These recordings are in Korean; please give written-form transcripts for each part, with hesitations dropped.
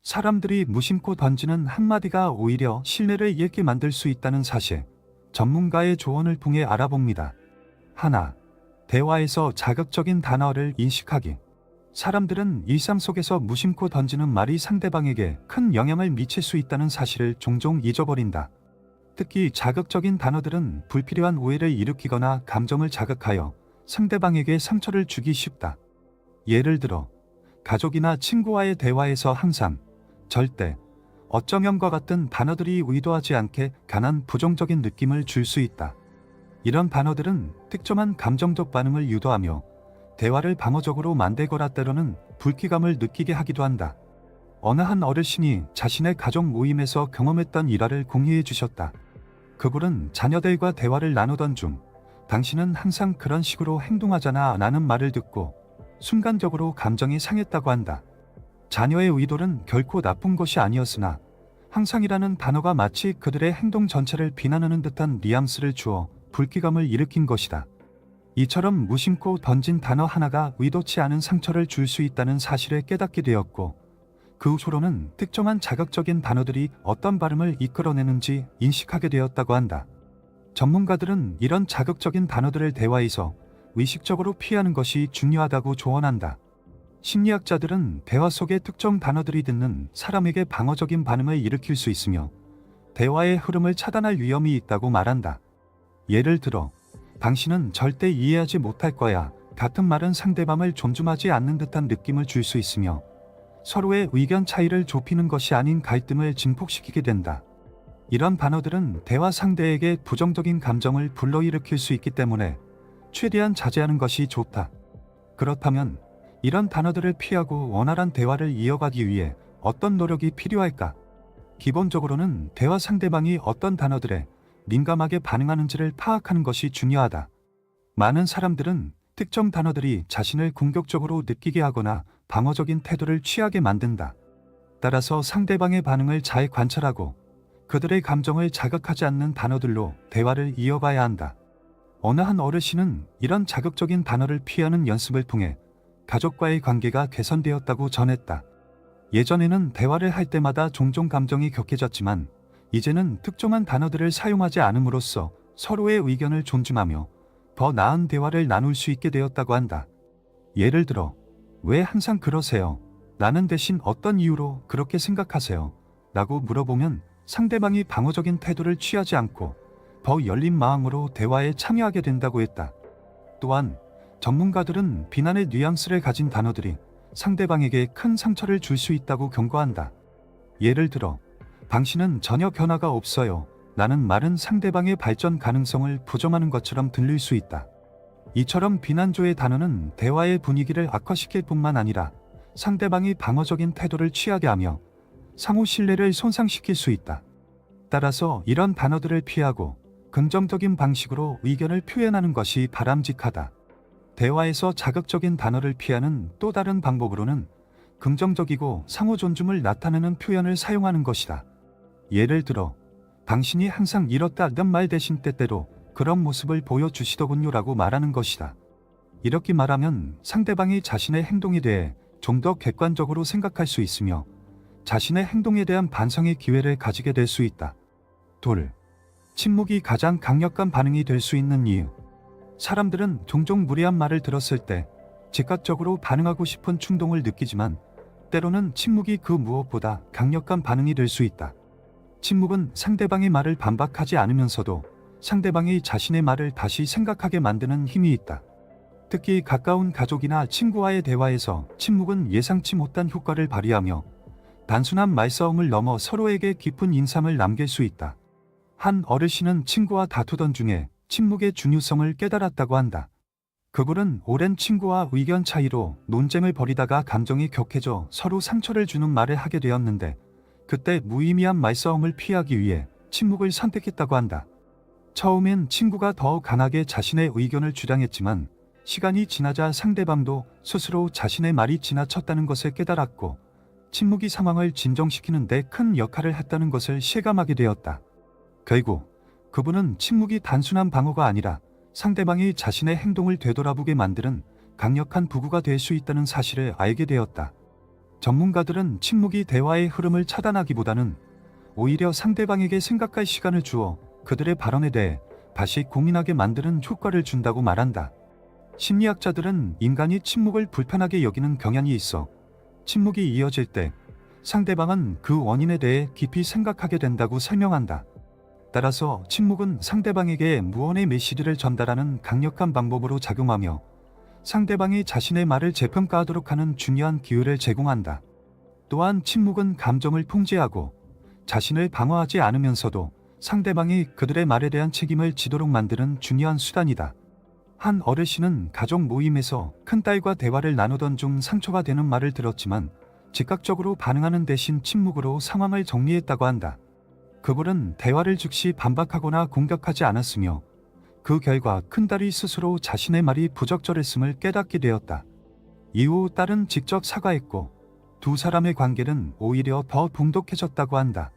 사람들이 무심코 던지는 한마디가 오히려 신뢰를 잃게 만들 수 있다는 사실, 전문가의 조언을 통해 알아봅니다. 하나, 대화에서 자극적인 단어를 인식하기. 사람들은 일상 속에서 무심코 던지는 말이 상대방에게 큰 영향을 미칠 수 있다는 사실을 종종 잊어버린다. 특히 자극적인 단어들은 불필요한 오해를 일으키거나 감정을 자극하여 상대방에게 상처를 주기 쉽다. 예를 들어, 가족이나 친구와의 대화에서 항상, 절대, 어쩌면과 같은 단어들이 의도하지 않게 강한 부정적인 느낌을 줄 수 있다. 이런 단어들은 특정한 감정적 반응을 유도하며 대화를 방어적으로 만들거나 때로는 불쾌감을 느끼게 하기도 한다. 어느 한 어르신이 자신의 가족 모임에서 경험했던 일화를 공유해 주셨다. 그분은 자녀들과 대화를 나누던 중 당신은 항상 그런 식으로 행동하잖아 라는 말을 듣고 순간적으로 감정이 상했다고 한다. 자녀의 의도는 결코 나쁜 것이 아니었으나 항상이라는 단어가 마치 그들의 행동 전체를 비난하는 듯한 뉘앙스를 주어 불쾌감을 일으킨 것이다. 이처럼 무심코 던진 단어 하나가 의도치 않은 상처를 줄 수 있다는 사실을 깨닫게 되었고, 그 후로는 특정한 자극적인 단어들이 어떤 발음을 이끌어내는지 인식하게 되었다고 한다. 전문가들은 이런 자극적인 단어들을 대화에서 의식적으로 피하는 것이 중요하다고 조언한다. 심리학자들은 대화 속의 특정 단어들이 듣는 사람에게 방어적인 반응을 일으킬 수 있으며 대화의 흐름을 차단할 위험이 있다고 말한다. 예를 들어, 당신은 절대 이해하지 못할 거야 같은 말은 상대방을 존중하지 않는 듯한 느낌을 줄 수 있으며 서로의 의견 차이를 좁히는 것이 아닌 갈등을 증폭시키게 된다. 이런 단어들은 대화 상대에게 부정적인 감정을 불러일으킬 수 있기 때문에 최대한 자제하는 것이 좋다. 그렇다면 이런 단어들을 피하고 원활한 대화를 이어가기 위해 어떤 노력이 필요할까? 기본적으로는 대화 상대방이 어떤 단어들에 민감하게 반응하는지를 파악하는 것이 중요하다. 많은 사람들은 특정 단어들이 자신을 공격적으로 느끼게 하거나 방어적인 태도를 취하게 만든다. 따라서 상대방의 반응을 잘 관찰하고 그들의 감정을 자극하지 않는 단어들로 대화를 이어가야 한다. 어느 한 어르신은 이런 자극적인 단어를 피하는 연습을 통해 가족과의 관계가 개선되었다고 전했다. 예전에는 대화를 할 때마다 종종 감정이 격해졌지만 이제는 특정한 단어들을 사용하지 않음으로써 서로의 의견을 존중하며 더 나은 대화를 나눌 수 있게 되었다고 한다. 예를 들어, 왜 항상 그러세요? 나는 대신 어떤 이유로 그렇게 생각하세요? 라고 물어보면 상대방이 방어적인 태도를 취하지 않고 더 열린 마음으로 대화에 참여하게 된다고 했다. 또한 전문가들은 비난의 뉘앙스를 가진 단어들이 상대방에게 큰 상처를 줄 수 있다고 경고한다. 예를 들어, 당신은 전혀 변화가 없어요. 라는 말은 상대방의 발전 가능성을 부정하는 것처럼 들릴 수 있다. 이처럼 비난조의 단어는 대화의 분위기를 악화시킬 뿐만 아니라 상대방이 방어적인 태도를 취하게 하며 상호 신뢰를 손상시킬 수 있다. 따라서 이런 단어들을 피하고 긍정적인 방식으로 의견을 표현하는 것이 바람직하다. 대화에서 자극적인 단어를 피하는 또 다른 방법으로는 긍정적이고 상호 존중을 나타내는 표현을 사용하는 것이다. 예를 들어, 당신이 항상 이렇다는 말 대신 때때로 그런 모습을 보여주시더군요 라고 말하는 것이다. 이렇게 말하면 상대방이 자신의 행동에 대해 좀 더 객관적으로 생각할 수 있으며 자신의 행동에 대한 반성의 기회를 가지게 될 수 있다. 둘, 침묵이 가장 강력한 반응이 될 수 있는 이유. 사람들은 종종 무례한 말을 들었을 때 즉각적으로 반응하고 싶은 충동을 느끼지만 때로는 침묵이 그 무엇보다 강력한 반응이 될 수 있다. 침묵은 상대방의 말을 반박하지 않으면서도 상대방이 자신의 말을 다시 생각하게 만드는 힘이 있다. 특히 가까운 가족이나 친구와의 대화에서 침묵은 예상치 못한 효과를 발휘하며 단순한 말싸움을 넘어 서로에게 깊은 인상을 남길 수 있다. 한 어르신은 친구와 다투던 중에 침묵의 중요성을 깨달았다고 한다. 그분은 오랜 친구와 의견 차이로 논쟁을 벌이다가 감정이 격해져 서로 상처를 주는 말을 하게 되었는데 그때 무의미한 말싸움을 피하기 위해 침묵을 선택했다고 한다. 처음엔 친구가 더 강하게 자신의 의견을 주장했지만 시간이 지나자 상대방도 스스로 자신의 말이 지나쳤다는 것을 깨달았고 침묵이 상황을 진정시키는 데 큰 역할을 했다는 것을 실감하게 되었다. 결국 그분은 침묵이 단순한 방어가 아니라 상대방이 자신의 행동을 되돌아보게 만드는 강력한 도구가 될 수 있다는 사실을 알게 되었다. 전문가들은 침묵이 대화의 흐름을 차단하기보다는 오히려 상대방에게 생각할 시간을 주어 그들의 발언에 대해 다시 고민하게 만드는 효과를 준다고 말한다. 심리학자들은 인간이 침묵을 불편하게 여기는 경향이 있어 침묵이 이어질 때 상대방은 그 원인에 대해 깊이 생각하게 된다고 설명한다. 따라서 침묵은 상대방에게 무언의 메시지를 전달하는 강력한 방법으로 작용하며 상대방이 자신의 말을 재평가하도록 하는 중요한 기회를 제공한다. 또한 침묵은 감정을 통제하고 자신을 방어하지 않으면서도 상대방이 그들의 말에 대한 책임을 지도록 만드는 중요한 수단이다. 한 어르신은 가족 모임에서 큰딸과 대화를 나누던 중 상처가 되는 말을 들었지만 즉각적으로 반응하는 대신 침묵으로 상황을 정리했다고 한다. 그분은 대화를 즉시 반박하거나 공격하지 않았으며 그 결과 큰딸이 스스로 자신의 말이 부적절했음을 깨닫게 되었다. 이후 딸은 직접 사과했고 두 사람의 관계는 오히려 더 돈독해졌다고 한다.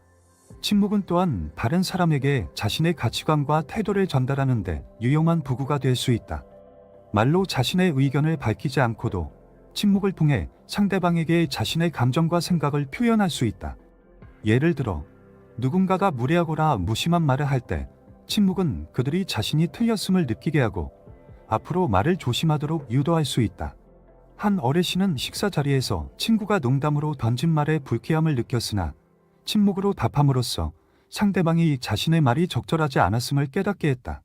침묵은 또한 다른 사람에게 자신의 가치관과 태도를 전달하는 데 유용한 도구가 될 수 있다. 말로 자신의 의견을 밝히지 않고도 침묵을 통해 상대방에게 자신의 감정과 생각을 표현할 수 있다. 예를 들어 누군가가 무례하거나 무심한 말을 할 때 침묵은 그들이 자신이 틀렸음을 느끼게 하고 앞으로 말을 조심하도록 유도할 수 있다. 한 어르신은 식사 자리에서 친구가 농담으로 던진 말에 불쾌함을 느꼈으나 침묵으로 답함으로써 상대방이 자신의 말이 적절하지 않았음을 깨닫게 했다.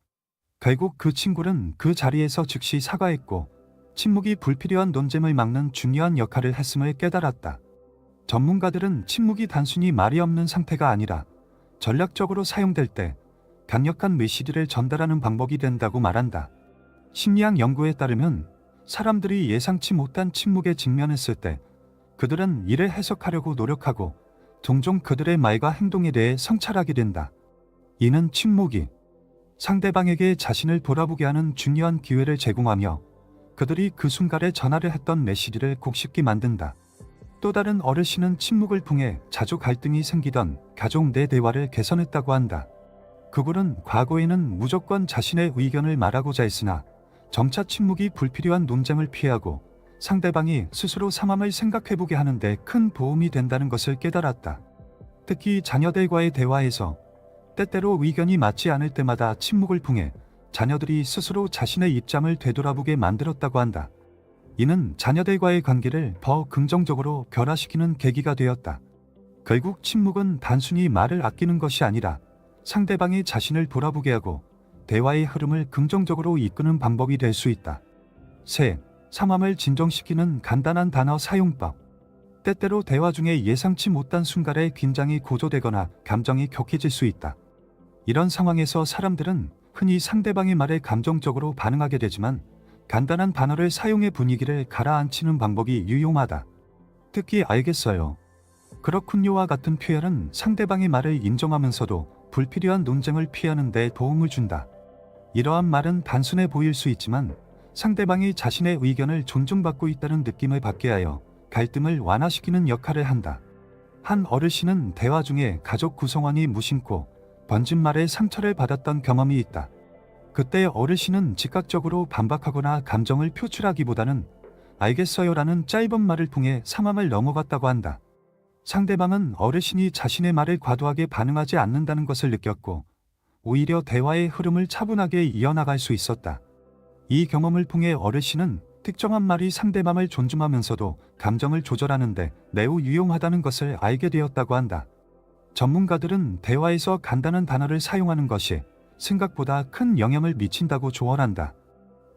결국 그 친구는 그 자리에서 즉시 사과했고 침묵이 불필요한 논쟁을 막는 중요한 역할을 했음을 깨달았다. 전문가들은 침묵이 단순히 말이 없는 상태가 아니라 전략적으로 사용될 때 강력한 메시지를 전달하는 방법이 된다고 말한다. 심리학 연구에 따르면 사람들이 예상치 못한 침묵에 직면했을 때 그들은 이를 해석하려고 노력하고 종종 그들의 말과 행동에 대해 성찰하게 된다. 이는 침묵이 상대방에게 자신을 돌아보게 하는 중요한 기회를 제공하며 그들이 그 순간에 전하려 했던 메시지를 곱씹게 만든다. 또 다른 어르신은 침묵을 통해 자주 갈등이 생기던 가족 내 대화를 개선했다고 한다. 그분은 과거에는 무조건 자신의 의견을 말하고자 했으나 점차 침묵이 불필요한 논쟁을 피하고 상대방이 스스로 상황을 생각해보게 하는데 큰 도움이 된다는 것을 깨달았다. 특히 자녀들과의 대화에서 때때로 의견이 맞지 않을 때마다 침묵을 통해 자녀들이 스스로 자신의 입장을 되돌아보게 만들었다고 한다. 이는 자녀들과의 관계를 더 긍정적으로 변화시키는 계기가 되었다. 결국 침묵은 단순히 말을 아끼는 것이 아니라 상대방이 자신을 돌아보게 하고 대화의 흐름을 긍정적으로 이끄는 방법이 될 수 있다. 셋, 상황을 진정시키는 간단한 단어 사용법. 때때로 대화 중에 예상치 못한 순간에 긴장이 고조되거나 감정이 격해질 수 있다. 이런 상황에서 사람들은 흔히 상대방의 말에 감정적으로 반응하게 되지만 간단한 단어를 사용해 분위기를 가라앉히는 방법이 유용하다. 특히 알겠어요. 그렇군요와 같은 표현은 상대방의 말을 인정하면서도 불필요한 논쟁을 피하는 데 도움을 준다. 이러한 말은 단순해 보일 수 있지만 상대방이 자신의 의견을 존중받고 있다는 느낌을 받게 하여 갈등을 완화시키는 역할을 한다. 한 어르신은 대화 중에 가족 구성원이 무심코 던진 말에 상처를 받았던 경험이 있다. 그때 어르신은 즉각적으로 반박하거나 감정을 표출하기보다는 알겠어요라는 짧은 말을 통해 상황을 넘어갔다고 한다. 상대방은 어르신이 자신의 말에 과도하게 반응하지 않는다는 것을 느꼈고 오히려 대화의 흐름을 차분하게 이어나갈 수 있었다. 이 경험을 통해 어르신은 특정한 말이 상대방을 존중하면서도 감정을 조절하는데 매우 유용하다는 것을 알게 되었다고 한다. 전문가들은 대화에서 간단한 단어를 사용하는 것이 생각보다 큰 영향을 미친다고 조언한다.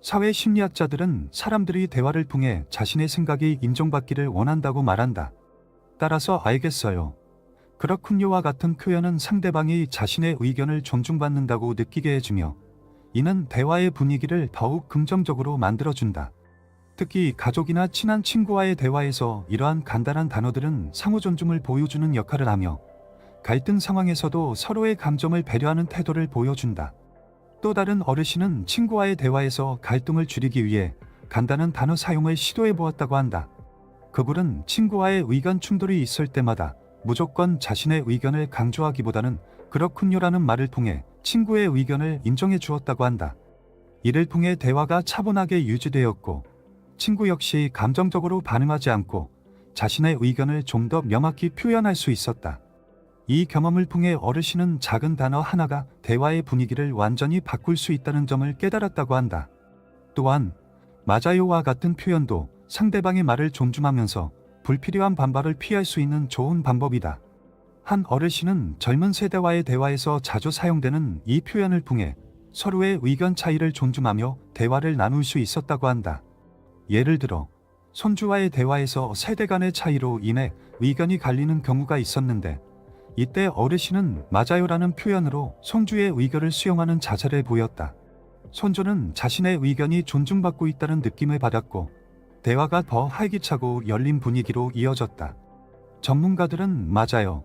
사회 심리학자들은 사람들이 대화를 통해 자신의 생각이 인정받기를 원한다고 말한다. 따라서 알겠어요. 그렇군요와 같은 표현은 상대방이 자신의 의견을 존중받는다고 느끼게 해주며 이는 대화의 분위기를 더욱 긍정적으로 만들어준다. 특히 가족이나 친한 친구와의 대화에서 이러한 간단한 단어들은 상호 존중을 보여주는 역할을 하며 갈등 상황에서도 서로의 감정을 배려하는 태도를 보여준다. 또 다른 어르신은 친구와의 대화에서 갈등을 줄이기 위해 간단한 단어 사용을 시도해 보았다고 한다. 그분은 친구와의 의견 충돌이 있을 때마다 무조건 자신의 의견을 강조하기보다는 그렇군요라는 말을 통해 친구의 의견을 인정해 주었다고 한다. 이를 통해 대화가 차분하게 유지되었고 친구 역시 감정적으로 반응하지 않고 자신의 의견을 좀 더 명확히 표현할 수 있었다. 이 경험을 통해 어르신은 작은 단어 하나가 대화의 분위기를 완전히 바꿀 수 있다는 점을 깨달았다고 한다. 또한 맞아요와 같은 표현도 상대방의 말을 존중하면서 불필요한 반발을 피할 수 있는 좋은 방법이다. 한 어르신은 젊은 세대와의 대화에서 자주 사용되는 이 표현을 통해 서로의 의견 차이를 존중하며 대화를 나눌 수 있었다고 한다. 예를 들어 손주와의 대화에서 세대 간의 차이로 인해 의견이 갈리는 경우가 있었는데, 이때 어르신은 맞아요라는 표현으로 손주의 의견을 수용하는 자세를 보였다. 손주는 자신의 의견이 존중받고 있다는 느낌을 받았고, 대화가 더 활기차고 열린 분위기로 이어졌다. 전문가들은 맞아요,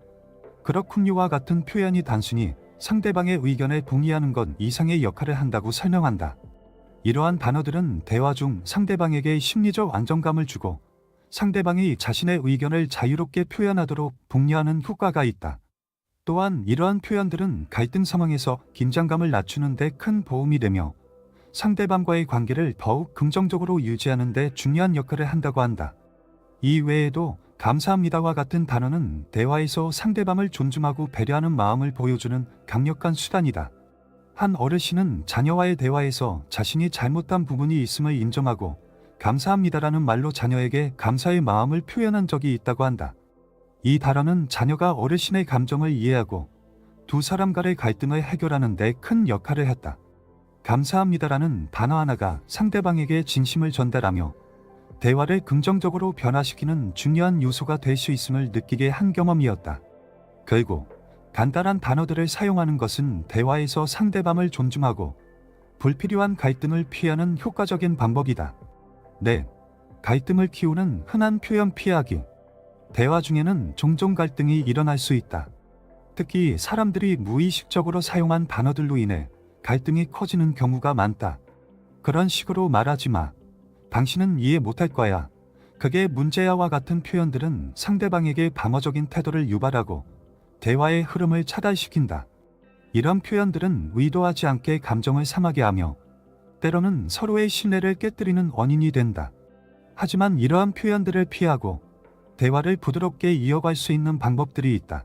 그렇군요와 같은 표현이 단순히 상대방의 의견에 동의하는 것 이상의 역할을 한다고 설명한다. 이러한 단어들은 대화 중 상대방에게 심리적 안정감을 주고 상대방이 자신의 의견을 자유롭게 표현하도록 독려하는 효과가 있다. 또한 이러한 표현들은 갈등 상황에서 긴장감을 낮추는 데 큰 도움이 되며 상대방과의 관계를 더욱 긍정적으로 유지하는 데 중요한 역할을 한다고 한다. 이 외에도 감사합니다와 같은 단어는 대화에서 상대방을 존중하고 배려하는 마음을 보여주는 강력한 수단이다. 한 어르신은 자녀와의 대화에서 자신이 잘못한 부분이 있음을 인정하고 감사합니다라는 말로 자녀에게 감사의 마음을 표현한 적이 있다고 한다. 이 단어는 자녀가 어르신의 감정을 이해하고 두 사람 간의 갈등을 해결하는 데 큰 역할을 했다. 감사합니다라는 단어 하나가 상대방에게 진심을 전달하며 대화를 긍정적으로 변화시키는 중요한 요소가 될 수 있음을 느끼게 한 경험이었다. 결국 간단한 단어들을 사용하는 것은 대화에서 상대방을 존중하고 불필요한 갈등을 피하는 효과적인 방법이다. 네, 갈등을 키우는 흔한 표현 피하기. 대화 중에는 종종 갈등이 일어날 수 있다. 특히 사람들이 무의식적으로 사용한 단어들로 인해 갈등이 커지는 경우가 많다. 그런 식으로 말하지 마, 당신은 이해 못할 거야, 그게 문제야와 같은 표현들은 상대방에게 방어적인 태도를 유발하고 대화의 흐름을 차단시킨다. 이런 표현들은 의도하지 않게 감정을 상하게 하며 때로는 서로의 신뢰를 깨뜨리는 원인이 된다. 하지만 이러한 표현들을 피하고 대화를 부드럽게 이어갈 수 있는 방법들이 있다.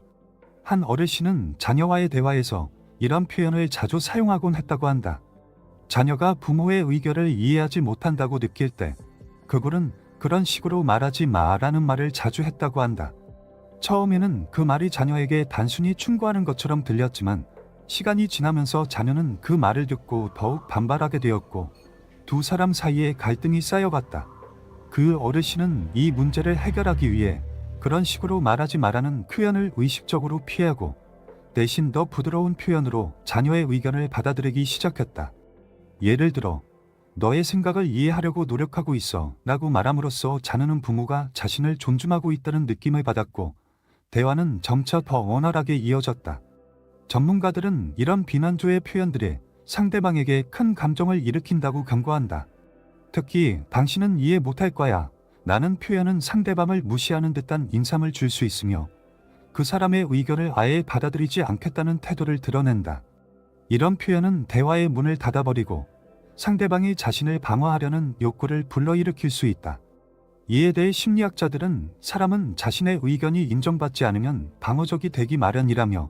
한 어르신은 자녀와의 대화에서 이런 표현을 자주 사용하곤 했다고 한다. 자녀가 부모의 의견을 이해하지 못한다고 느낄 때 그들은 그런 식으로 말하지 마라는 말을 자주 했다고 한다. 처음에는 그 말이 자녀에게 단순히 충고하는 것처럼 들렸지만 시간이 지나면서 자녀는 그 말을 듣고 더욱 반발하게 되었고 두 사람 사이에 갈등이 쌓여갔다. 그 어르신은 이 문제를 해결하기 위해 그런 식으로 말하지 말라는 표현을 의식적으로 피하고 대신 더 부드러운 표현으로 자녀의 의견을 받아들이기 시작했다. 예를 들어 너의 생각을 이해하려고 노력하고 있어 라고 말함으로써 자녀는 부모가 자신을 존중하고 있다는 느낌을 받았고 대화는 점차 더 원활하게 이어졌다. 전문가들은 이런 비난조의 표현들이 상대방에게 큰 감정을 일으킨다고 경고한다. 특히 당신은 이해 못할 거야 라는 표현은 상대방을 무시하는 듯한 인상을 줄 수 있으며 그 사람의 의견을 아예 받아들이지 않겠다는 태도를 드러낸다. 이런 표현은 대화의 문을 닫아버리고 상대방이 자신을 방어하려는 욕구를 불러일으킬 수 있다. 이에 대해 심리학자들은 사람은 자신의 의견이 인정받지 않으면 방어적이 되기 마련이라며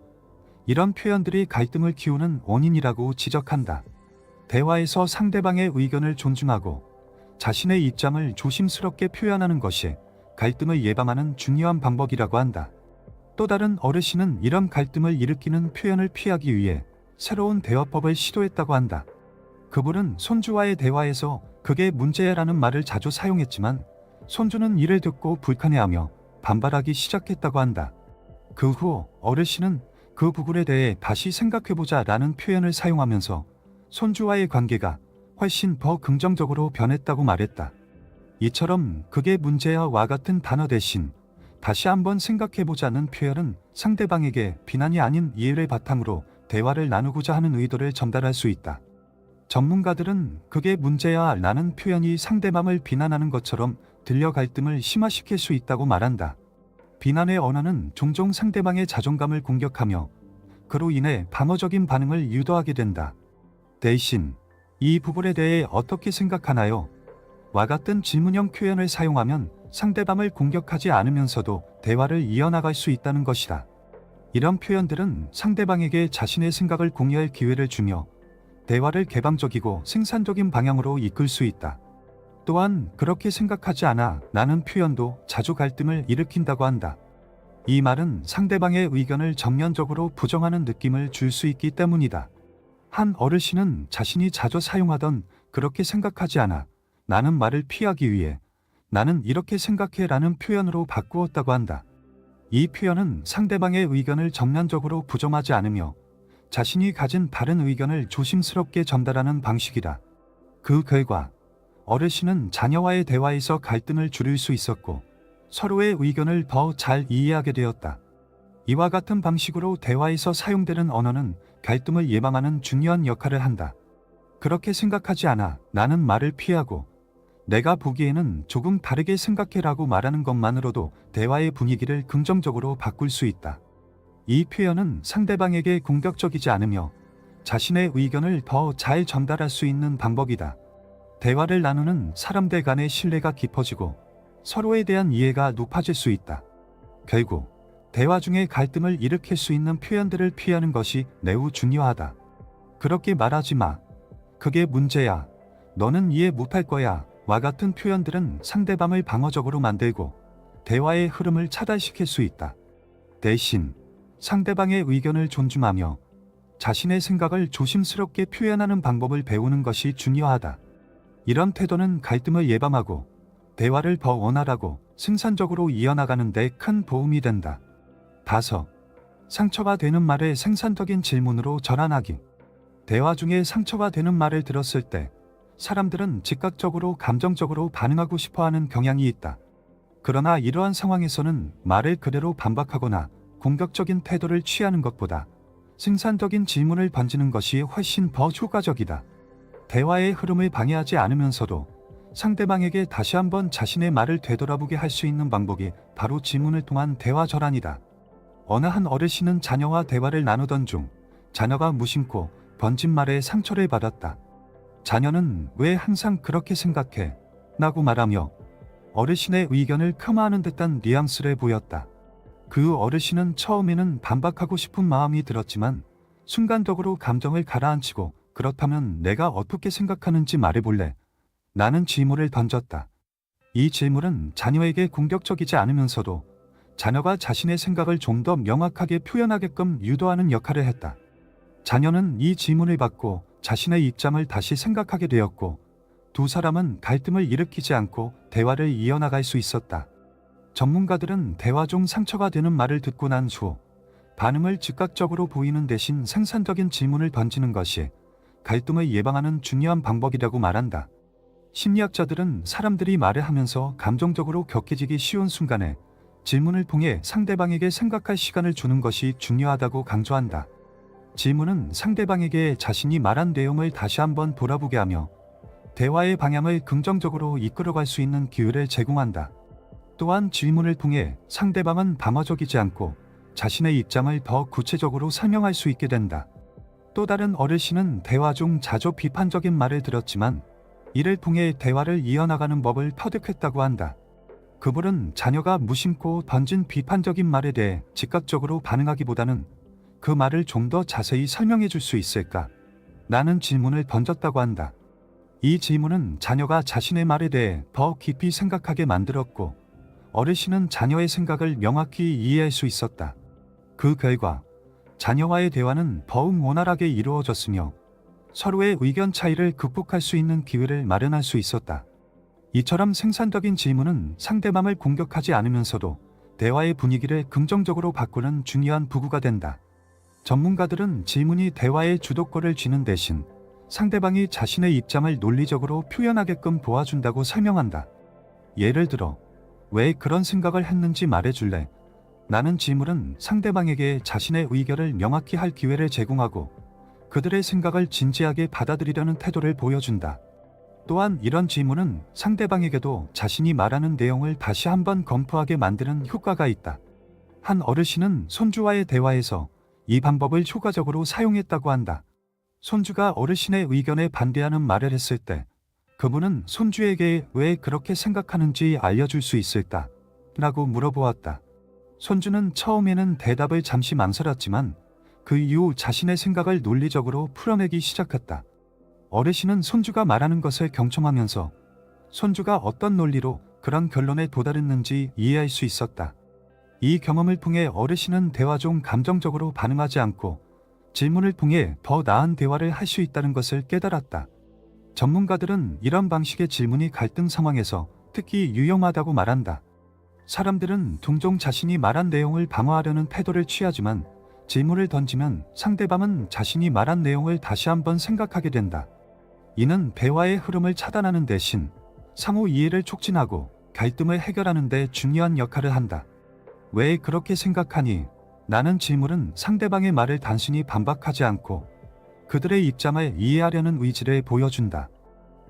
이런 표현들이 갈등을 키우는 원인이라고 지적한다. 대화에서 상대방의 의견을 존중하고 자신의 입장을 조심스럽게 표현하는 것이 갈등을 예방하는 중요한 방법이라고 한다. 또 다른 어르신은 이런 갈등을 일으키는 표현을 피하기 위해 새로운 대화법을 시도했다고 한다. 그분은 손주와의 대화에서 그게 문제야라는 말을 자주 사용했지만 손주는 이를 듣고 불편해하며 반발하기 시작했다고 한다. 그 후 어르신은 그 부분에 대해 다시 생각해보자 라는 표현을 사용하면서 손주와의 관계가 훨씬 더 긍정적으로 변했다고 말했다. 이처럼 그게 문제야와 같은 단어 대신 다시 한번 생각해보자는 표현은 상대방에게 비난이 아닌 이해를 바탕으로 대화를 나누고자 하는 의도를 전달할 수 있다. 전문가들은 그게 문제야 라는 표현이 상대방을 비난하는 것처럼 들려 갈등을 심화시킬 수 있다고 말한다. 비난의 언어는 종종 상대방의 자존감을 공격하며 그로 인해 방어적인 반응을 유도하게 된다. 대신 이 부분에 대해 어떻게 생각하나요? 와 같은 질문형 표현을 사용하면 상대방을 공격하지 않으면서도 대화를 이어나갈 수 있다는 것이다. 이런 표현들은 상대방에게 자신의 생각을 공유할 기회를 주며 대화를 개방적이고 생산적인 방향으로 이끌 수 있다. 또한 그렇게 생각하지 않아 나는 표현도 자주 갈등을 일으킨다고 한다. 이 말은 상대방의 의견을 전면적으로 부정하는 느낌을 줄 수 있기 때문이다. 한 어르신은 자신이 자주 사용하던 그렇게 생각하지 않아 나는 말을 피하기 위해 나는 이렇게 생각해 라는 표현으로 바꾸었다고 한다. 이 표현은 상대방의 의견을 전면적으로 부정하지 않으며 자신이 가진 다른 의견을 조심스럽게 전달하는 방식이다. 그 결과 어르신은 자녀와의 대화에서 갈등을 줄일 수 있었고 서로의 의견을 더 잘 이해하게 되었다. 이와 같은 방식으로 대화에서 사용되는 언어는 갈등을 예방하는 중요한 역할을 한다. 그렇게 생각하지 않아 나는 말을 피하고 내가 보기에는 조금 다르게 생각해라고 말하는 것만으로도 대화의 분위기를 긍정적으로 바꿀 수 있다. 이 표현은 상대방에게 공격적이지 않으며 자신의 의견을 더 잘 전달할 수 있는 방법이다. 대화를 나누는 사람들 간의 신뢰가 깊어지고 서로에 대한 이해가 높아질 수 있다. 결국 대화 중에 갈등을 일으킬 수 있는 표현들을 피하는 것이 매우 중요하다. 그렇게 말하지 마. 그게 문제야. 너는 이해 못할 거야. 와 같은 표현들은 상대방을 방어적으로 만들고 대화의 흐름을 차단시킬 수 있다. 대신 상대방의 의견을 존중하며 자신의 생각을 조심스럽게 표현하는 방법을 배우는 것이 중요하다. 이런 태도는 갈등을 예방하고 대화를 더 원활하고 생산적으로 이어나가는 데 큰 도움이 된다. 5. 상처가 되는 말을 생산적인 질문으로 전환하기. 대화 중에 상처가 되는 말을 들었을 때 사람들은 즉각적으로 감정적으로 반응하고 싶어하는 경향이 있다. 그러나 이러한 상황에서는 말을 그대로 반박하거나 공격적인 태도를 취하는 것보다 생산적인 질문을 던지는 것이 훨씬 더 효과적이다. 대화의 흐름을 방해하지 않으면서도 상대방에게 다시 한번 자신의 말을 되돌아보게 할 수 있는 방법이 바로 질문을 통한 대화 전환이다. 어느 한 어르신은 자녀와 대화를 나누던 중 자녀가 무심코 던진 말에 상처를 받았다. 자녀는 왜 항상 그렇게 생각해? 라고 말하며 어르신의 의견을 폄하하는 듯한 뉘앙스를 보였다. 그 어르신은 처음에는 반박하고 싶은 마음이 들었지만 순간적으로 감정을 가라앉히고 그렇다면 내가 어떻게 생각하는지 말해볼래? 라는 질문을 던졌다. 이 질문은 자녀에게 공격적이지 않으면서도 자녀가 자신의 생각을 좀 더 명확하게 표현하게끔 유도하는 역할을 했다. 자녀는 이 질문을 받고 자신의 입장을 다시 생각하게 되었고 두 사람은 갈등을 일으키지 않고 대화를 이어나갈 수 있었다. 전문가들은 대화 중 상처가 되는 말을 듣고 난 후 반응을 즉각적으로 보이는 대신 생산적인 질문을 던지는 것이 갈등을 예방하는 중요한 방법이라고 말한다. 심리학자들은 사람들이 말을 하면서 감정적으로 격해지기 쉬운 순간에 질문을 통해 상대방에게 생각할 시간을 주는 것이 중요하다고 강조한다. 질문은 상대방에게 자신이 말한 내용을 다시 한번 돌아보게 하며 대화의 방향을 긍정적으로 이끌어갈 수 있는 기회를 제공한다. 또한 질문을 통해 상대방은 방어적이지 않고 자신의 입장을 더 구체적으로 설명할 수 있게 된다. 또 다른 어르신은 대화 중 자주 비판적인 말을 들었지만 이를 통해 대화를 이어나가는 법을 터득했다고 한다. 그분은 자녀가 무심코 던진 비판적인 말에 대해 즉각적으로 반응하기보다는 그 말을 좀 더 자세히 설명해 줄 수 있을까? 라는 질문을 던졌다고 한다. 이 질문은 자녀가 자신의 말에 대해 더 깊이 생각하게 만들었고 어르신은 자녀의 생각을 명확히 이해할 수 있었다. 그 결과 자녀와의 대화는 더욱 원활하게 이루어졌으며 서로의 의견 차이를 극복할 수 있는 기회를 마련할 수 있었다. 이처럼 생산적인 질문은 상대방을 공격하지 않으면서도 대화의 분위기를 긍정적으로 바꾸는 중요한 도구가 된다. 전문가들은 질문이 대화의 주도권을 쥐는 대신 상대방이 자신의 입장을 논리적으로 표현하게끔 도와준다고 설명한다. 예를 들어, 왜 그런 생각을 했는지 말해줄래? 라는 질문은 상대방에게 자신의 의견을 명확히 할 기회를 제공하고 그들의 생각을 진지하게 받아들이려는 태도를 보여준다. 또한 이런 질문은 상대방에게도 자신이 말하는 내용을 다시 한번 검토하게 만드는 효과가 있다. 한 어르신은 손주와의 대화에서 이 방법을 효과적으로 사용했다고 한다. 손주가 어르신의 의견에 반대하는 말을 했을 때 그분은 손주에게 왜 그렇게 생각하는지 알려줄 수 있을까? 라고 물어보았다. 손주는 처음에는 대답을 잠시 망설였지만 그 이후 자신의 생각을 논리적으로 풀어내기 시작했다. 어르신은 손주가 말하는 것을 경청하면서 손주가 어떤 논리로 그런 결론에 도달했는지 이해할 수 있었다. 이 경험을 통해 어르신은 대화 중 감정적으로 반응하지 않고 질문을 통해 더 나은 대화를 할 수 있다는 것을 깨달았다. 전문가들은 이런 방식의 질문이 갈등 상황에서 특히 유용하다고 말한다. 사람들은 종종 자신이 말한 내용을 방어하려는 태도를 취하지만 질문을 던지면 상대방은 자신이 말한 내용을 다시 한번 생각하게 된다. 이는 대화의 흐름을 차단하는 대신 상호 이해를 촉진하고 갈등을 해결하는 데 중요한 역할을 한다. 왜 그렇게 생각하니? 라는 질문은 상대방의 말을 단순히 반박하지 않고 그들의 입장을 이해하려는 의지를 보여준다.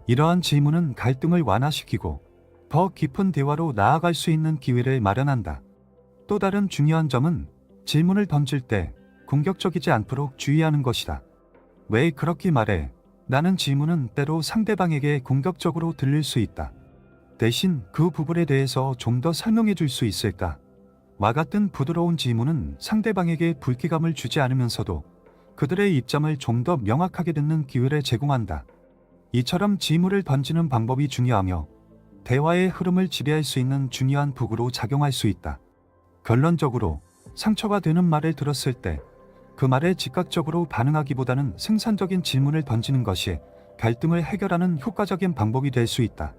이러한 질문은 갈등을 완화시키고 더 깊은 대화로 나아갈 수 있는 기회를 마련한다. 또 다른 중요한 점은 질문을 던질 때 공격적이지 않도록 주의하는 것이다. 왜 그렇게 말해? 라는 질문은 때로 상대방에게 공격적으로 들릴 수 있다. 대신 그 부분에 대해서 좀 더 설명해 줄 수 있을까? 와 같은 부드러운 질문은 상대방에게 불쾌감을 주지 않으면서도 그들의 입장을 좀 더 명확하게 듣는 기회를 제공한다. 이처럼 질문을 던지는 방법이 중요하며 대화의 흐름을 지배할 수 있는 중요한 도구로 작용할 수 있다. 결론적으로 상처가 되는 말을 들었을 때 그 말에 즉각적으로 반응하기보다는 생산적인 질문을 던지는 것이 갈등을 해결하는 효과적인 방법이 될 수 있다.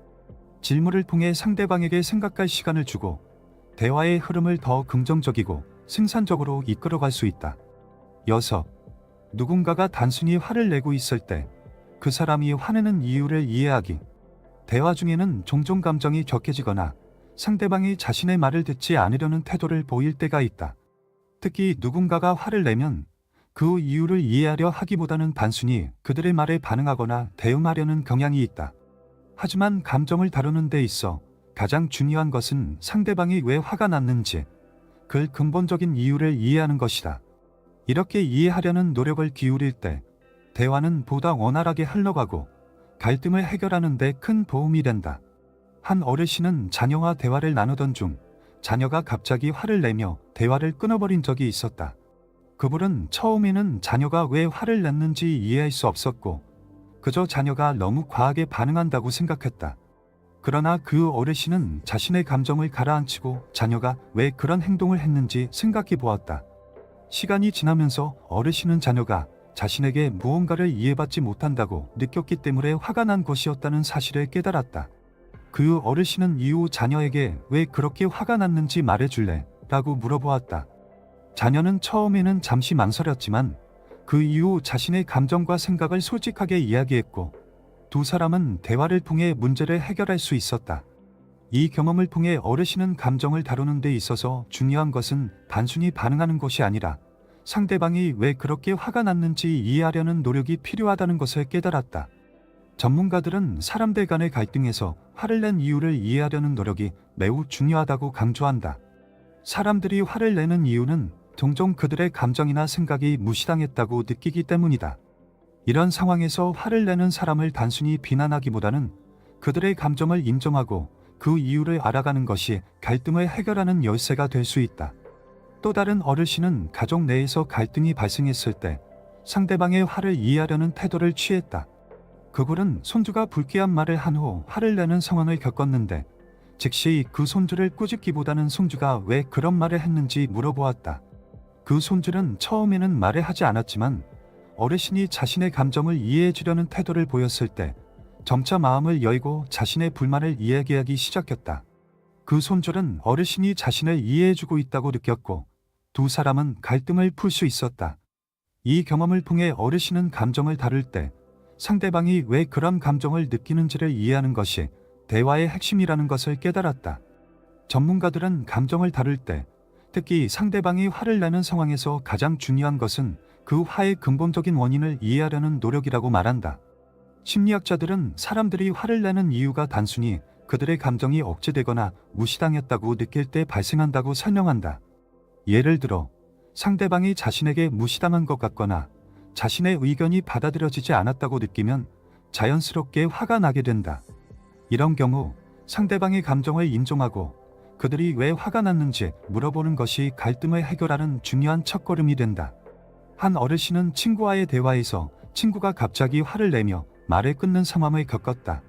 질문을 통해 상대방에게 생각할 시간을 주고 대화의 흐름을 더 긍정적이고 생산적으로 이끌어갈 수 있다. 6. 누군가가 단순히 화를 내고 있을 때 그 사람이 화내는 이유를 이해하기. 대화 중에는 종종 감정이 격해지거나 상대방이 자신의 말을 듣지 않으려는 태도를 보일 때가 있다. 특히 누군가가 화를 내면 그 이유를 이해하려 하기보다는 단순히 그들의 말에 반응하거나 대응하려는 경향이 있다. 하지만 감정을 다루는 데 있어 가장 중요한 것은 상대방이 왜 화가 났는지 그 근본적인 이유를 이해하는 것이다. 이렇게 이해하려는 노력을 기울일 때 대화는 보다 원활하게 흘러가고 갈등을 해결하는 데 큰 도움이 된다. 한 어르신은 자녀와 대화를 나누던 중 자녀가 갑자기 화를 내며 대화를 끊어버린 적이 있었다. 그분은 처음에는 자녀가 왜 화를 냈는지 이해할 수 없었고 그저 자녀가 너무 과하게 반응한다고 생각했다. 그러나 그 어르신은 자신의 감정을 가라앉히고 자녀가 왜 그런 행동을 했는지 생각해 보았다. 시간이 지나면서 어르신은 자녀가 자신에게 무언가를 이해받지 못한다고 느꼈기 때문에 화가 난 것이었다는 사실을 깨달았다. 그 어르신은 이후 자녀에게 왜 그렇게 화가 났는지 말해줄래? 라고 물어보았다. 자녀는 처음에는 잠시 망설였지만 그 이후 자신의 감정과 생각을 솔직하게 이야기했고 두 사람은 대화를 통해 문제를 해결할 수 있었다. 이 경험을 통해 어르신은 감정을 다루는 데 있어서 중요한 것은 단순히 반응하는 것이 아니라 상대방이 왜 그렇게 화가 났는지 이해하려는 노력이 필요하다는 것을 깨달았다. 전문가들은 사람들 간의 갈등에서 화를 낸 이유를 이해하려는 노력이 매우 중요하다고 강조한다. 사람들이 화를 내는 이유는 종종 그들의 감정이나 생각이 무시당했다고 느끼기 때문이다. 이런 상황에서 화를 내는 사람을 단순히 비난하기보다는 그들의 감정을 인정하고 그 이유를 알아가는 것이 갈등을 해결하는 열쇠가 될 수 있다. 또 다른 어르신은 가족 내에서 갈등이 발생했을 때 상대방의 화를 이해하려는 태도를 취했다. 그분은 손주가 불쾌한 말을 한 후 화를 내는 상황을 겪었는데 즉시 그 손주를 꾸짖기보다는 손주가 왜 그런 말을 했는지 물어보았다. 그 손주는 처음에는 말을 하지 않았지만 어르신이 자신의 감정을 이해해 주려는 태도를 보였을 때 점차 마음을 열고 자신의 불만을 이야기하기 시작했다. 그 손주는 어르신이 자신을 이해해 주고 있다고 느꼈고 두 사람은 갈등을 풀 수 있었다. 이 경험을 통해 어르신은 감정을 다룰 때 상대방이 왜 그런 감정을 느끼는지를 이해하는 것이 대화의 핵심이라는 것을 깨달았다. 전문가들은 감정을 다룰 때 특히 상대방이 화를 내는 상황에서 가장 중요한 것은 그 화의 근본적인 원인을 이해하려는 노력이라고 말한다. 심리학자들은 사람들이 화를 내는 이유가 단순히 그들의 감정이 억제되거나 무시당했다고 느낄 때 발생한다고 설명한다. 예를 들어 상대방이 자신에게 무시당한 것 같거나 자신의 의견이 받아들여지지 않았다고 느끼면 자연스럽게 화가 나게 된다. 이런 경우 상대방의 감정을 인정하고 그들이 왜 화가 났는지 물어보는 것이 갈등을 해결하는 중요한 첫걸음이 된다. 한 어르신은 친구와의 대화에서 친구가 갑자기 화를 내며 말을 끊는 상황을 겪었다.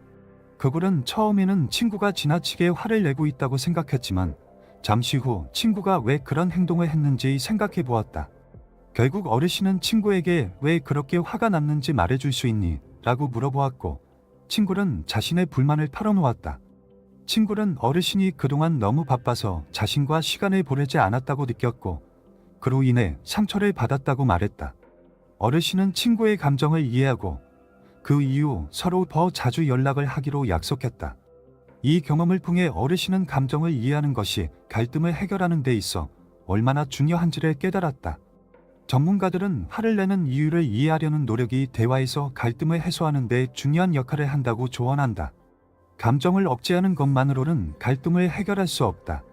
그들은 처음에는 친구가 지나치게 화를 내고 있다고 생각했지만 잠시 후 친구가 왜 그런 행동을 했는지 생각해 보았다. 결국 어르신은 친구에게 왜 그렇게 화가 났는지 말해줄 수 있니? 라고 물어보았고 친구는 자신의 불만을 털어놓았다. 친구는 어르신이 그동안 너무 바빠서 자신과 시간을 보내지 않았다고 느꼈고 그로 인해 상처를 받았다고 말했다. 어르신은 친구의 감정을 이해하고 그 이후 서로 더 자주 연락을 하기로 약속했다. 이 경험을 통해 어르신은 감정을 이해하는 것이 갈등을 해결하는 데 있어 얼마나 중요한지를 깨달았다. 전문가들은 화를 내는 이유를 이해하려는 노력이 대화에서 갈등을 해소하는 데 중요한 역할을 한다고 조언한다. 감정을 억제하는 것만으로는 갈등을 해결할 수 없다.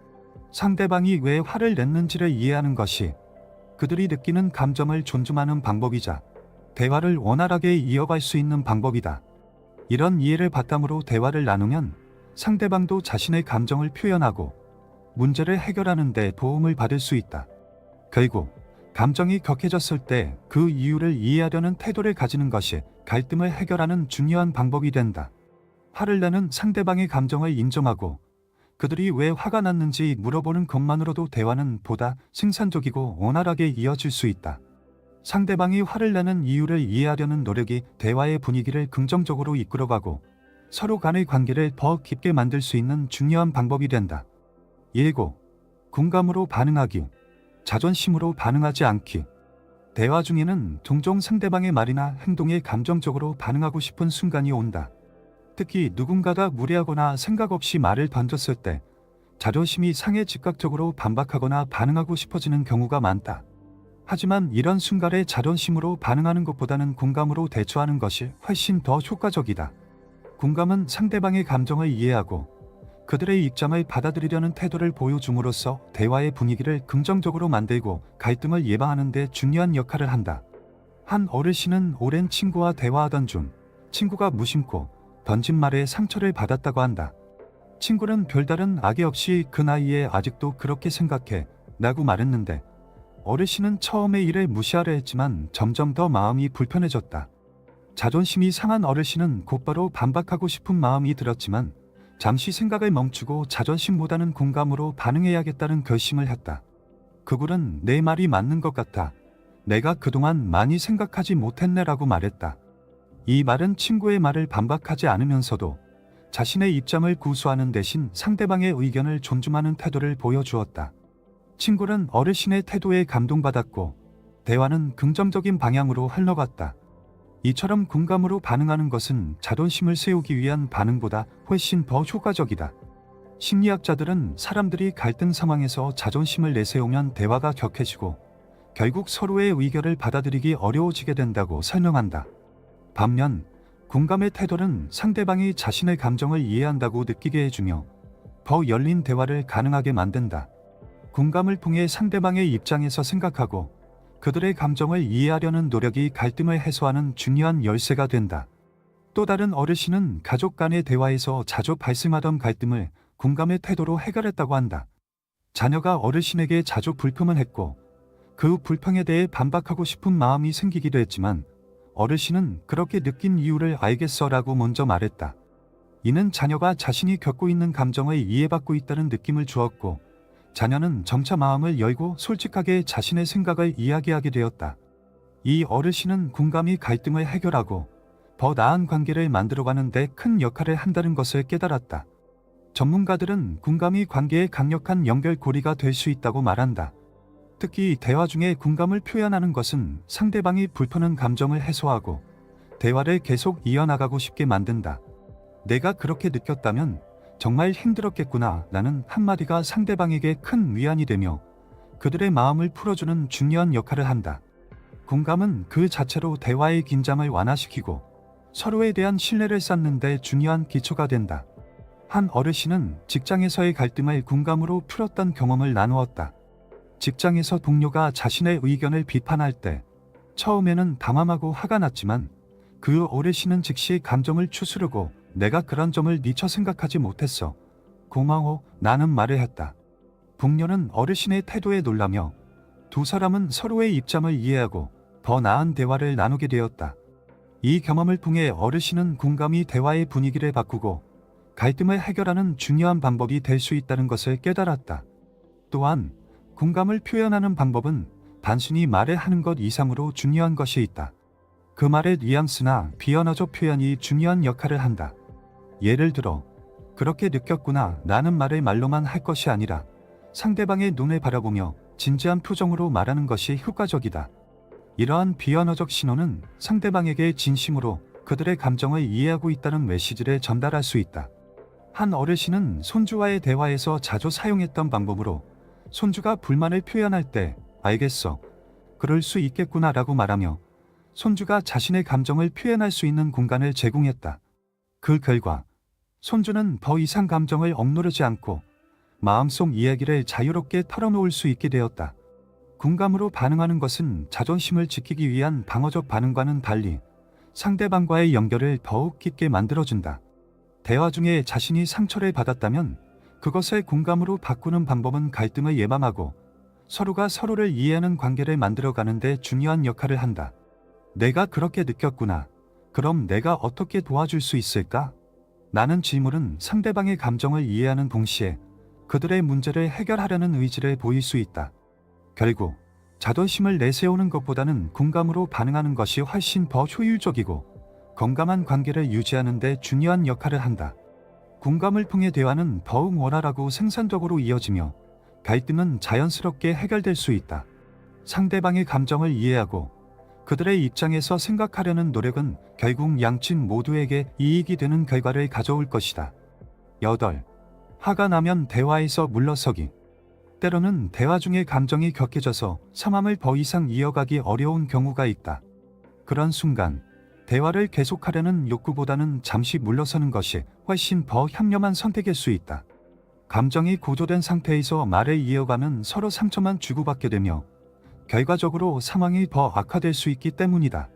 상대방이 왜 화를 냈는지를 이해하는 것이 그들이 느끼는 감정을 존중하는 방법이자 대화를 원활하게 이어갈 수 있는 방법이다. 이런 이해를 바탕으로 대화를 나누면 상대방도 자신의 감정을 표현하고 문제를 해결하는 데 도움을 받을 수 있다. 결국 감정이 격해졌을 때 그 이유를 이해하려는 태도를 가지는 것이 갈등을 해결하는 중요한 방법이 된다. 화를 내는 상대방의 감정을 인정하고 그들이 왜 화가 났는지 물어보는 것만으로도 대화는 보다 생산적이고 원활하게 이어질 수 있다. 상대방이 화를 내는 이유를 이해하려는 노력이 대화의 분위기를 긍정적으로 이끌어가고 서로 간의 관계를 더 깊게 만들 수 있는 중요한 방법이 된다. 7. 공감으로 반응하기. 자존심으로 반응하지 않기. 대화 중에는 종종 상대방의 말이나 행동에 감정적으로 반응하고 싶은 순간이 온다. 특히 누군가가 무례하거나 생각 없이 말을 던졌을 때 자존심이 상해 즉각적으로 반박하거나 반응하고 싶어지는 경우가 많다. 하지만 이런 순간에 자존심으로 반응하는 것보다는 공감으로 대처하는 것이 훨씬 더 효과적이다. 공감은 상대방의 감정을 이해하고 그들의 입장을 받아들이려는 태도를 보여줌으로써 대화의 분위기를 긍정적으로 만들고 갈등을 예방하는 데 중요한 역할을 한다. 한 어르신은 오랜 친구와 대화하던 중 친구가 무심코 던진 말에 상처를 받았다고 한다. 친구는 별다른 악의 없이 그 나이에 아직도 그렇게 생각해 라고 말했는데 어르신은 처음에 이를 무시하려 했지만 점점 더 마음이 불편해졌다. 자존심이 상한 어르신은 곧바로 반박하고 싶은 마음이 들었지만 잠시 생각을 멈추고 자존심보다는 공감으로 반응해야겠다는 결심을 했다. 그들은 내 말이 맞는 것 같아. 내가 그동안 많이 생각하지 못했네라고 말했다. 이 말은 친구의 말을 반박하지 않으면서도 자신의 입장을 구수하는 대신 상대방의 의견을 존중하는 태도를 보여주었다. 친구는 어르신의 태도에 감동받았고 대화는 긍정적인 방향으로 흘러갔다. 이처럼 공감으로 반응하는 것은 자존심을 세우기 위한 반응보다 훨씬 더 효과적이다. 심리학자들은 사람들이 갈등 상황에서 자존심을 내세우면 대화가 격해지고 결국 서로의 의견을 받아들이기 어려워지게 된다고 설명한다. 반면 공감의 태도는 상대방이 자신의 감정을 이해한다고 느끼게 해주며 더 열린 대화를 가능하게 만든다. 공감을 통해 상대방의 입장에서 생각하고 그들의 감정을 이해하려는 노력이 갈등을 해소하는 중요한 열쇠가 된다. 또 다른 어르신은 가족 간의 대화에서 자주 발생하던 갈등을 공감의 태도로 해결했다고 한다. 자녀가 어르신에게 자주 불평을 했고 그 불평에 대해 반박하고 싶은 마음이 생기기도 했지만 어르신은 그렇게 느낀 이유를 알겠어라고 먼저 말했다. 이는 자녀가 자신이 겪고 있는 감정을 이해받고 있다는 느낌을 주었고 자녀는 점차 마음을 열고 솔직하게 자신의 생각을 이야기하게 되었다. 이 어르신은 공감이 갈등을 해결하고 더 나은 관계를 만들어가는 데 큰 역할을 한다는 것을 깨달았다. 전문가들은 공감이 관계의 강력한 연결고리가 될 수 있다고 말한다. 특히 대화 중에 공감을 표현하는 것은 상대방이 불편한 감정을 해소하고 대화를 계속 이어나가고 싶게 만든다. 내가 그렇게 느꼈다면 정말 힘들었겠구나 라는 한마디가 상대방에게 큰 위안이 되며 그들의 마음을 풀어주는 중요한 역할을 한다. 공감은 그 자체로 대화의 긴장을 완화시키고 서로에 대한 신뢰를 쌓는 데 중요한 기초가 된다. 한 어르신은 직장에서의 갈등을 공감으로 풀었던 경험을 나누었다. 직장에서 동료가 자신의 의견을 비판할 때 처음에는 당황하고 화가 났지만 그 어르신은 즉시 감정을 추스르고 내가 그런 점을 미처 생각하지 못했어. 고마워. 나는 말을 했다. 북녀는 어르신의 태도에 놀라며 두 사람은 서로의 입장을 이해하고 더 나은 대화를 나누게 되었다. 이 경험을 통해 어르신은 공감이 대화의 분위기를 바꾸고 갈등을 해결하는 중요한 방법이 될 수 있다는 것을 깨달았다. 또한 공감을 표현하는 방법은 단순히 말을 하는 것 이상으로 중요한 것이 있다. 그 말의 뉘앙스나 비언어적 표현이 중요한 역할을 한다. 예를 들어, 그렇게 느꼈구나 라는 말을 말로만 할 것이 아니라 상대방의 눈을 바라보며 진지한 표정으로 말하는 것이 효과적이다. 이러한 비언어적 신호는 상대방에게 진심으로 그들의 감정을 이해하고 있다는 메시지를 전달할 수 있다. 한 어르신은 손주와의 대화에서 자주 사용했던 방법으로 손주가 불만을 표현할 때 알겠어. 그럴 수 있겠구나 라고 말하며 손주가 자신의 감정을 표현할 수 있는 공간을 제공했다. 그 결과 손주는 더 이상 감정을 억누르지 않고 마음속 이야기를 자유롭게 털어놓을 수 있게 되었다. 공감으로 반응하는 것은 자존심을 지키기 위한 방어적 반응과는 달리 상대방과의 연결을 더욱 깊게 만들어준다. 대화 중에 자신이 상처를 받았다면 그것을 공감으로 바꾸는 방법은 갈등을 예방하고 서로가 서로를 이해하는 관계를 만들어가는 데 중요한 역할을 한다. 내가 그렇게 느꼈구나. 그럼 내가 어떻게 도와줄 수 있을까? 라는 질문은 상대방의 감정을 이해하는 동시에 그들의 문제를 해결하려는 의지를 보일 수 있다. 결국 자존심을 내세우는 것보다는 공감으로 반응하는 것이 훨씬 더 효율적이고 건강한 관계를 유지하는 데 중요한 역할을 한다. 공감을 통해 대화는 더욱 원활하고 생산적으로 이어지며 갈등은 자연스럽게 해결될 수 있다. 상대방의 감정을 이해하고 그들의 입장에서 생각하려는 노력은 결국 양측 모두에게 이익이 되는 결과를 가져올 것이다. 8. 화가 나면 대화에서 물러서기. 때로는 대화 중에 감정이 격해져서 상황을 더 이상 이어가기 어려운 경우가 있다. 그런 순간 대화를 계속하려는 욕구보다는 잠시 물러서는 것이 훨씬 더 현명한 선택일 수 있다. 감정이 고조된 상태에서 말을 이어가면 서로 상처만 주고받게 되며 결과적으로 상황이 더 악화될 수 있기 때문이다.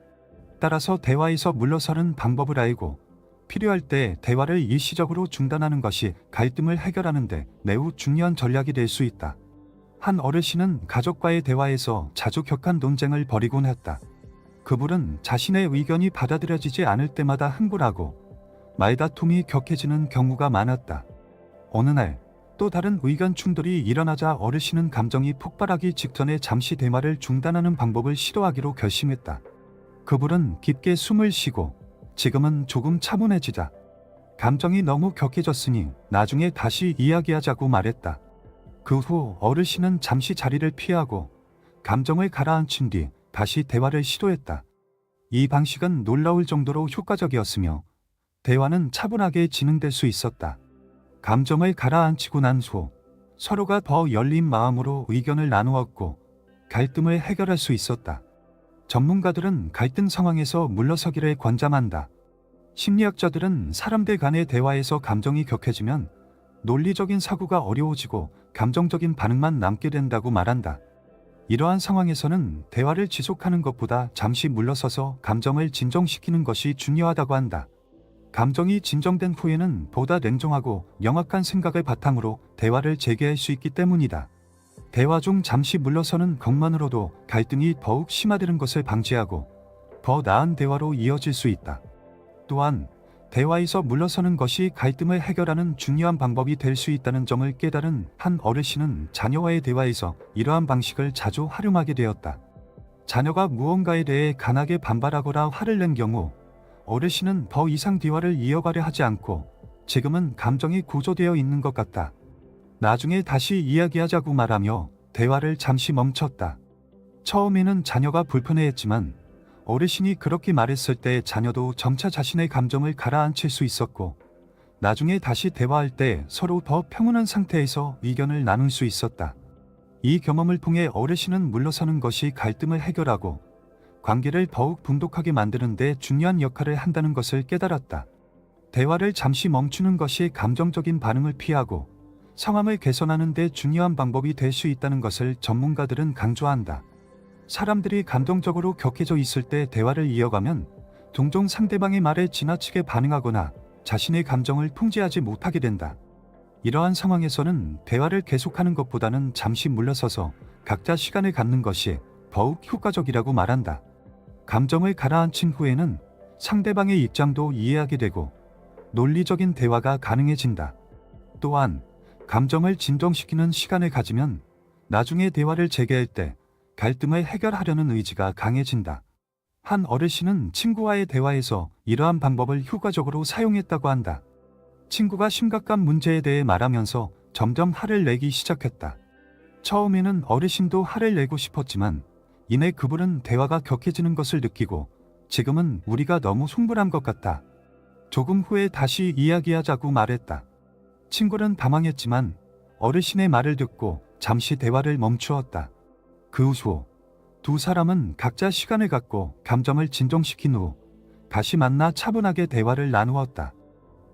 따라서 대화에서 물러서는 방법을 알고 필요할 때 대화를 일시적으로 중단하는 것이 갈등을 해결하는 데 매우 중요한 전략이 될 수 있다. 한 어르신은 가족과의 대화에서 자주 격한 논쟁을 벌이곤 했다. 그분은 자신의 의견이 받아들여지지 않을 때마다 흥분하고 말다툼이 격해지는 경우가 많았다. 어느 날 또 다른 의견 충돌이 일어나자 어르신은 감정이 폭발하기 직전에 잠시 대화를 중단하는 방법을 시도하기로 결심했다. 그분은 깊게 숨을 쉬고 지금은 조금 차분해지자. 감정이 너무 격해졌으니 나중에 다시 이야기하자고 말했다. 그 후 어르신은 잠시 자리를 피하고 감정을 가라앉힌 뒤 다시 대화를 시도했다. 이 방식은 놀라울 정도로 효과적이었으며 대화는 차분하게 진행될 수 있었다. 감정을 가라앉히고 난 후 서로가 더 열린 마음으로 의견을 나누었고 갈등을 해결할 수 있었다. 전문가들은 갈등 상황에서 물러서기를 권장한다. 심리학자들은 사람들 간의 대화에서 감정이 격해지면 논리적인 사고가 어려워지고 감정적인 반응만 남게 된다고 말한다. 이러한 상황에서는 대화를 지속하는 것보다 잠시 물러서서 감정을 진정시키는 것이 중요하다고 한다. 감정이 진정된 후에는 보다 냉정하고 명확한 생각을 바탕으로 대화를 재개할 수 있기 때문이다. 대화 중 잠시 물러서는 것만으로도 갈등이 더욱 심화되는 것을 방지하고 더 나은 대화로 이어질 수 있다. 또한 대화에서 물러서는 것이 갈등을 해결하는 중요한 방법이 될 수 있다는 점을 깨달은 한 어르신은 자녀와의 대화에서 이러한 방식을 자주 활용하게 되었다. 자녀가 무언가에 대해 강하게 반발하거나 화를 낸 경우 어르신은 더 이상 대화를 이어가려 하지 않고 지금은 감정이 고조되어 있는 것 같다. 나중에 다시 이야기하자고 말하며 대화를 잠시 멈췄다. 처음에는 자녀가 불편해했지만 어르신이 그렇게 말했을 때 자녀도 점차 자신의 감정을 가라앉힐 수 있었고 나중에 다시 대화할 때 서로 더 평온한 상태에서 의견을 나눌 수 있었다. 이 경험을 통해 어르신은 물러서는 것이 갈등을 해결하고 관계를 더욱 돈독하게 만드는 데 중요한 역할을 한다는 것을 깨달았다. 대화를 잠시 멈추는 것이 감정적인 반응을 피하고 상황을 개선하는 데 중요한 방법이 될 수 있다는 것을 전문가들은 강조한다. 사람들이 감정적으로 격해져 있을 때 대화를 이어가면 종종 상대방의 말에 지나치게 반응하거나 자신의 감정을 통제하지 못하게 된다. 이러한 상황에서는 대화를 계속하는 것보다는 잠시 물러서서 각자 시간을 갖는 것이 더욱 효과적이라고 말한다. 감정을 가라앉힌 후에는 상대방의 입장도 이해하게 되고 논리적인 대화가 가능해진다. 또한 감정을 진정시키는 시간을 가지면 나중에 대화를 재개할 때 갈등을 해결하려는 의지가 강해진다. 한 어르신은 친구와의 대화에서 이러한 방법을 효과적으로 사용했다고 한다. 친구가 심각한 문제에 대해 말하면서 점점 화를 내기 시작했다. 처음에는 어르신도 화를 내고 싶었지만 이내 그분은 대화가 격해지는 것을 느끼고 지금은 우리가 너무 송불한 것 같다. 조금 후에 다시 이야기하자고 말했다. 친구는 당황했지만 어르신의 말을 듣고 잠시 대화를 멈추었다. 그 후 두 사람은 각자 시간을 갖고 감정을 진정시킨 후 다시 만나 차분하게 대화를 나누었다.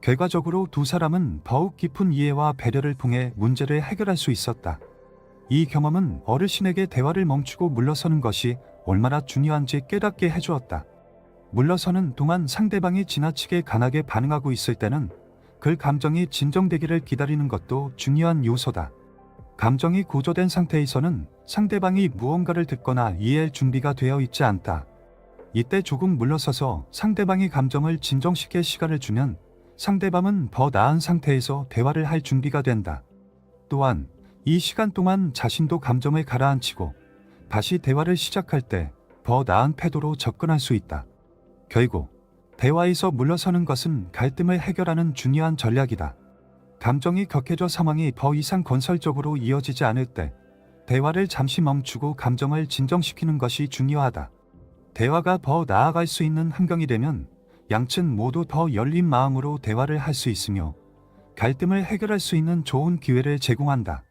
결과적으로 두 사람은 더욱 깊은 이해와 배려를 통해 문제를 해결할 수 있었다. 이 경험은 어르신에게 대화를 멈추고 물러서는 것이 얼마나 중요한지 깨닫게 해주었다. 물러서는 동안 상대방이 지나치게 강하게 반응하고 있을 때는 그 감정이 진정되기를 기다리는 것도 중요한 요소다. 감정이 고조된 상태에서는 상대방이 무언가를 듣거나 이해할 준비가 되어 있지 않다. 이때 조금 물러서서 상대방의 감정을 진정시킬 시간을 주면 상대방은 더 나은 상태에서 대화를 할 준비가 된다. 또한 이 시간 동안 자신도 감정을 가라앉히고 다시 대화를 시작할 때 더 나은 태도로 접근할 수 있다. 결국 대화에서 물러서는 것은 갈등을 해결하는 중요한 전략이다. 감정이 격해져 상황이 더 이상 건설적으로 이어지지 않을 때 대화를 잠시 멈추고 감정을 진정시키는 것이 중요하다. 대화가 더 나아갈 수 있는 환경이 되면 양측 모두 더 열린 마음으로 대화를 할 수 있으며 갈등을 해결할 수 있는 좋은 기회를 제공한다.